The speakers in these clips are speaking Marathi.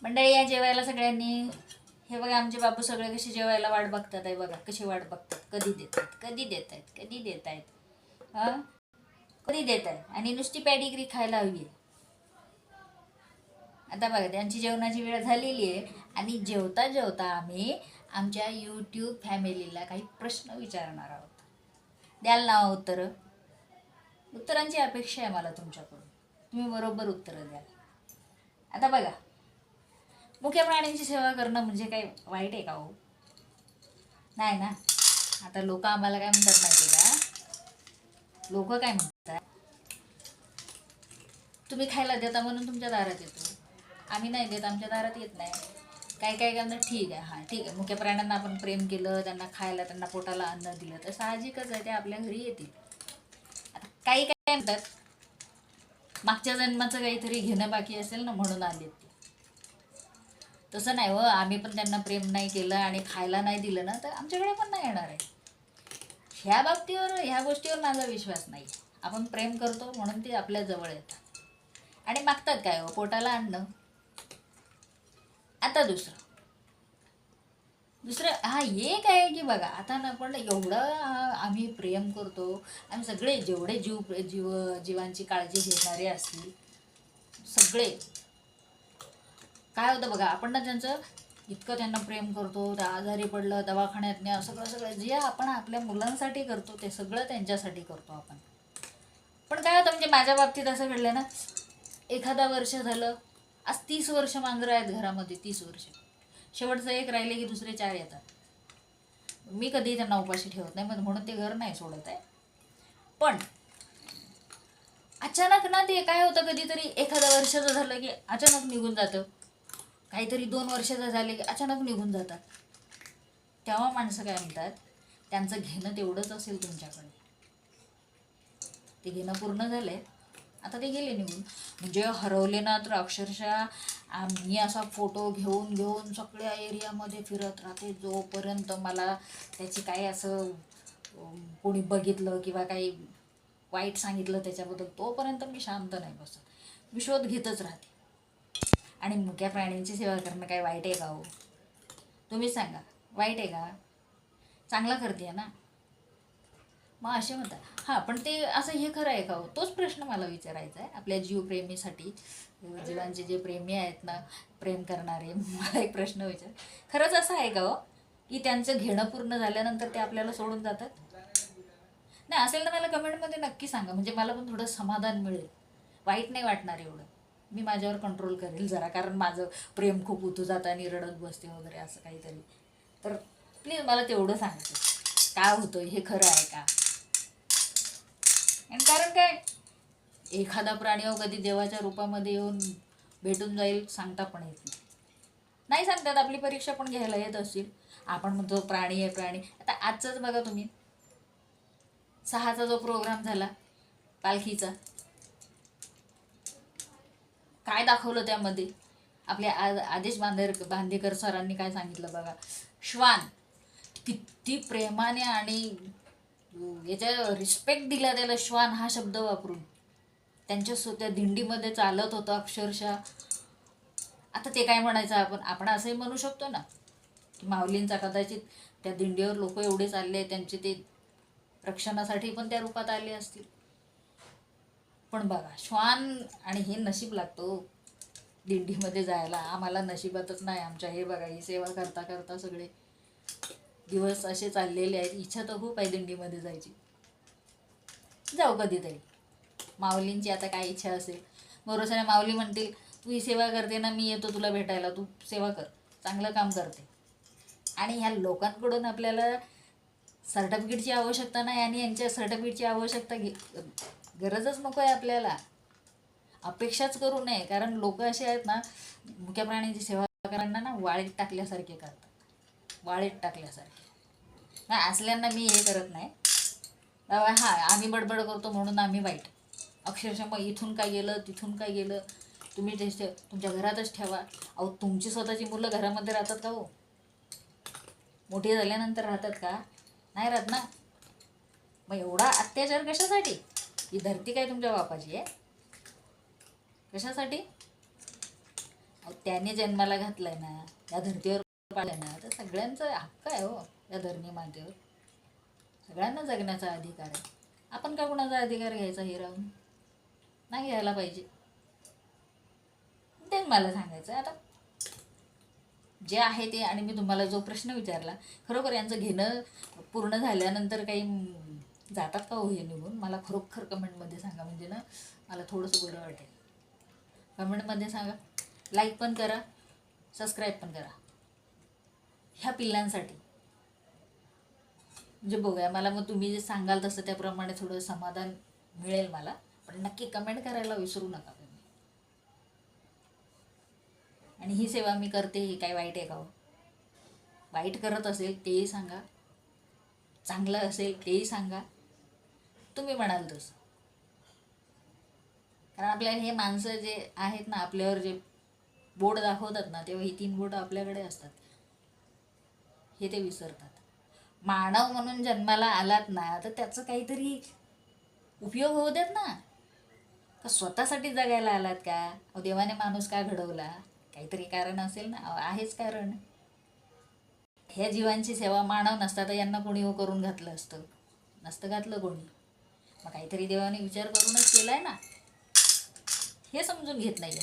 मंडळी या जेवायला सगळ्यांनी. हे बघा आमचे बापू सगळे कसे जेवायला वाट बघतात आहे बघा, कशी वाट बघतात, कधी देत आहेत कधी देत आहेत कधी देत आहेत हां कधी देत आहेत. आणि नुसती पॅडिग्री खायला हवी आहे. आता बघा त्यांची जेवणाची वेळ झालेली आहे आणि जेवता जेवता आम्ही आमच्या यूट्यूब फॅमिलीला काही प्रश्न विचारणार आहोत. द्याल ना उत्तरं? उत्तरांची अपेक्षा आहे मला तुमच्याकडून. तुम्ही बरोबर उत्तरं द्याल. आता बघा, मुख्य प्राण्यांची सेवा करणं म्हणजे काही वाईट आहे का हो? नाही ना. आता लोक आम्हाला काय म्हणतात माहिती का? लोक काय म्हणतात, तुम्ही खायला देता म्हणून तुमच्या दारात येतो, आम्ही नाही देत आमच्या दारात येत नाही. काय काय काय म्हणतात, ठीक आहे, हां ठीक आहे, मुख्य प्राण्यांना आपण प्रेम केलं, त्यांना खायला, त्यांना पोटाला अन्न दिलं तर साहजिकच आहे ते आपल्या घरी येतील. आता काही काय म्हणतात, मागच्या जन्माचं काहीतरी घेणं बाकी असेल ना म्हणून आलेत ते. तसं नाही हो, आम्ही पण त्यांना प्रेम नाही केलं आणि खायला नाही दिलं ना तर आमच्याकडे पण नाही येणार आहे. ह्या बाबतीवर, ह्या गोष्टीवर माझा विश्वास नाही. आपण प्रेम करतो म्हणून ते आपल्या जवळ येतात आणि मागतात काय हो, पोटाला अन्न. आता दुसरं हा एक आहे की बघा, आता ना पण एवढं आम्ही प्रेम करतो. आम्ही सगळे जेवढे जीवांची काळजी घेणारे असतील सगळे, काय होतं बघा, आपण ना त्यांचं इतकं त्यांना प्रेम करतो, त्या आजारी पडलं दवाखान्यात न्या, सगळं सगळं जे आपण आपल्या मुलांसाठी करतो ते सगळं त्यांच्यासाठी करतो आपण. पण काय होतं, म्हणजे माझ्या बाबतीत असं घडलं ना, एखादा वर्ष झालं, आज 30 वर्ष मांजरं आहेत घरामध्ये, 30 वर्ष. शेवटचं एक राहिले की दुसरे 4 येतात. मी कधी त्यांना उपाशी ठेवत नाही म्हणून ते घर नाही सोडत आहे. पण अचानक ना ते काय होतं, कधीतरी एखाद्या वर्षाचं झालं की अचानक निघून जातं, काहीतरी 2 वर्षाचं झाले की अचानक निघून जातात. तेव्हा माणसं काय म्हणतात, त्यांचं घेणं तेवढंच असेल तुमच्याकडे, ते घेणं पूर्ण झालंय, आता ते गेले निघून. म्हणजे हरवले ना तर अक्षरशः आम्ही असा फोटो घेऊन घेऊन सगळ्या एरियामध्ये फिरत राहते जोपर्यंत मला त्याची काही असं कोणी बघितलं किंवा काही वाईट सांगितलं त्याच्याबद्दल, तोपर्यंत मी शांत नाही बसत, मी शोध घेतच राहते. आणि मुक्या प्राण्यांची सेवा करणं काय वाईट आहे का हो? तुम्हीच सांगा, वाईट आहे का? चांगला करते ना. मग असे म्हणतात, हां पण ते असं हे खरं आहे का हो? तोच प्रश्न मला विचारायचा आहे आपल्या जीवप्रेमीसाठी. जीवांचे जे प्रेमी आहेत ना, प्रेम करणारे, मला एक प्रश्न विचार, खरंच असं आहे का हो की त्यांचं घेणं पूर्ण झाल्यानंतर ते आपल्याला सोडून जातात? नाही असेल तर मला कमेंटमध्ये नक्की सांगा, म्हणजे मला पण थोडं समाधान मिळेल, वाईट नाही वाटणार एवढं. मी माझ्यावर कंट्रोल करेल जरा, कारण माझं प्रेम खूप उतू जातं आणि रडत बसते वगैरे असं काहीतरी. तर प्लीज मला तेवढं सांगायचं, काय होतं हे खरं आहे का? आणि कारण काय, एखादा प्राणी कधी देवाच्या रूपामध्ये येऊन भेटून जाईल सांगता पण येत नाही. नाही सांगतात, आपली परीक्षा पण घ्यायला येत असतील. आपण म्हणतो प्राणी आहे प्राणी. आता आजचंच बघा तुम्ही, 6चा जो प्रोग्राम झाला पालखीचा, काय दाखवलं त्यामध्ये, आपल्या आदेश बांदेकर सरांनी काय सांगितलं बघा, श्वान किती प्रेमाने आणि याच्या रिस्पेक्ट दिला त्याला, श्वान हा शब्द वापरून त्यांच्या त्या दिंडीमध्ये चालत होतं अक्षरशः. आता ते काय म्हणायचं, आपण असंही म्हणू शकतो ना की माऊलींचा कदाचित त्या दिंडीवर लोक एवढे चालले, त्यांचे ते रक्षणासाठी पण त्या रूपात आले असतील. पण बघा श्वान, आणि हे नशीब लागतो दिंडीमध्ये जायला, आम्हाला नशिबातच नाही आमच्या. हे बघा, ही सेवा करता करता सगळे दिवस असे चाललेले आहेत. इच्छा तर खूप आहे दिंडीमध्ये जायची, जाऊ कधीतरी. माऊलींची आता काय इच्छा असेल, भरोसाने माऊली म्हणतील तू ही सेवा करते ना, मी येतो तुला भेटायला, तू सेवा कर, चांगलं काम करते. आणि ह्या लोकांकडून आपल्याला सर्टिफिकेटची आवश्यकता नाही, आणि यांच्या सर्टिफिकेटची आवश्यकता गरजच नको आहे आपल्याला, अपेक्षाच करू नये. कारण लोक असे आहेत ना, मुक्या प्राण्यांची सेवा करताना ना वाळीत टाकल्यासारखे करतात, वाळीत टाकल्यासारखे. नाही असल्यांना मी हे करत नाही, हां आम्ही बडबड करतो म्हणून आम्ही वाईट, अक्षरशः मग इथून काय गेलं तिथून काय गेलं, तुम्ही ते तुमच्या घरातच ठेवा. अहो तुमची स्वतःची मुलं घरामध्ये राहतात का हो? मोठी झाल्यानंतर राहतात का? नाही राहत ना. मग एवढा अत्याचार कशासाठी? ही धरती काय तुमच्या बापाची आहे? कशासाठी? अहो त्याने जन्माला घातलाय ना, या धर्तीवर पाळलंय ना, तर सगळ्यांचा हक्क आहे हो या धरणी मातेवर. सगळ्यांना जगण्याचा अधिकार आहे. आपण का कुणाचा अधिकार घ्यायचा हे राहून? नाही घ्यायला पाहिजे. तेच मला सांगायचं आता जे आहे ते. आणि मी तुम्हाला जो प्रश्न विचारला, खरोखर यांचं घेणं पूर्ण झाल्यानंतर काही जातात का हो हे निघून? मला खरोखर कमेंटमध्ये सांगा, म्हणजे ना मला थोडंसं बरं वाटेल. कमेंटमध्ये सांगा, लाईक पण करा, सबस्क्राईब पण करा ह्या पिल्लांसाठी. म्हणजे बघूया मला, मग तुम्ही जे सांगाल तसं त्याप्रमाणे थोडं समाधान मिळेल मला. पण नक्की कमेंट करायला विसरू नका तुम्ही. आणि ही सेवा मी करते, ही काय वाईट आहे का हो? वाईट करत असेल तेही सांगा, चांगलं असेल तेही सांगा, तुम्ही म्हणाल तसं. कारण आपल्याला हे माणसं जे आहेत ना, आपल्यावर जे बोट दाखवतात ना, तेव्हा ही 3 बोटं आपल्याकडे असतात, हे ते विसरतात. मानव म्हणून जन्माला आलात ना, तर त्याचं काहीतरी उपयोग होऊ देत ना. का स्वतःसाठी जगायला आलात का? देवाने माणूस का घडवला? काहीतरी कारण असेल ना. आहेच कारण. ह्या जीवांची सेवा मानव नसता तर यांना कोणी हो करून घातलं असतं? नसतं घातलं कोणी. मग काहीतरी देवाने विचार करूनच केलाय ना, हे समजून घेत नाही.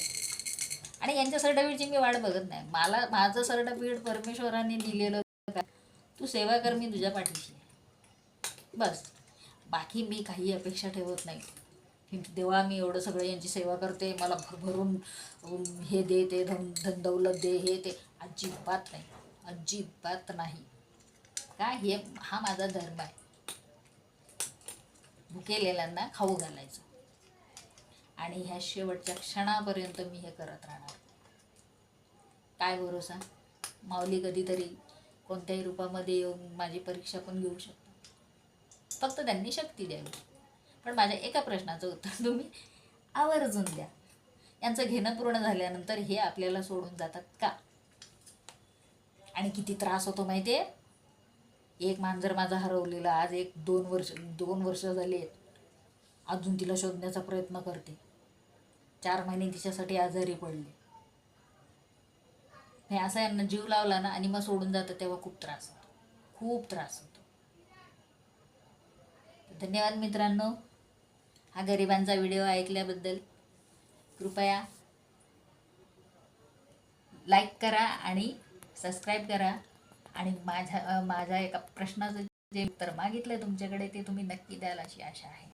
आणि यांच्या सर्टिफिकेटची मी वाट बघत नाही. मला माझं सर्टिफिकेट परमेश्वराने दिलेलं, तू सेवा कर, मी तुझ्या पाठीशी, बस. बाकी मी काही अपेक्षा ठेवत नाही की देवा मी एवढं सगळं यांची सेवा करते, मला भरभरून हे दे, ते धनदौलत दे, हे ते. अजिबात नाही, अजिबात नाही. का? हे हा माझा धर्म आहे. भुकेलेल्यांना खाऊ घालायचं. आणि ह्या शेवटच्या क्षणापर्यंत मी हे करत राहणार. काय भरोसा, माऊली कधीतरी कोणत्याही रूपामध्ये येऊन माझी परीक्षा पण घेऊ शकतात. फक्त त्यांनी शक्ती द्यावी. पण माझ्या एका प्रश्नाचं उत्तर तुम्ही आवर्जून द्या. यांचं घेणं पूर्ण झाल्यानंतर हे आपल्याला सोडून जातात का? आणि किती त्रास होतो माहिती आहे? एक मांजर माझा हरवलेला आज 2 वर्ष झाली आहेत. अजून तिला शोधण्याचा प्रयत्न करते. 4 महिने तिच्यासाठी आजारी पडले. हे असं यांना जीव लावला ना आणि मग सोडून जातं, तेव्हा खूप त्रास होतो, खूप त्रास होतो. धन्यवाद मित्रांनो, हा गरिबांचा व्हिडिओ ऐकल्याबद्दल. कृपया लाईक करा आणि सबस्क्राईब करा. आणि माझ्या एका प्रश्नाचं जे उत्तर मागितलं तुमच्याकडे, ते तुम्ही नक्की द्याल अशी आशा आहे.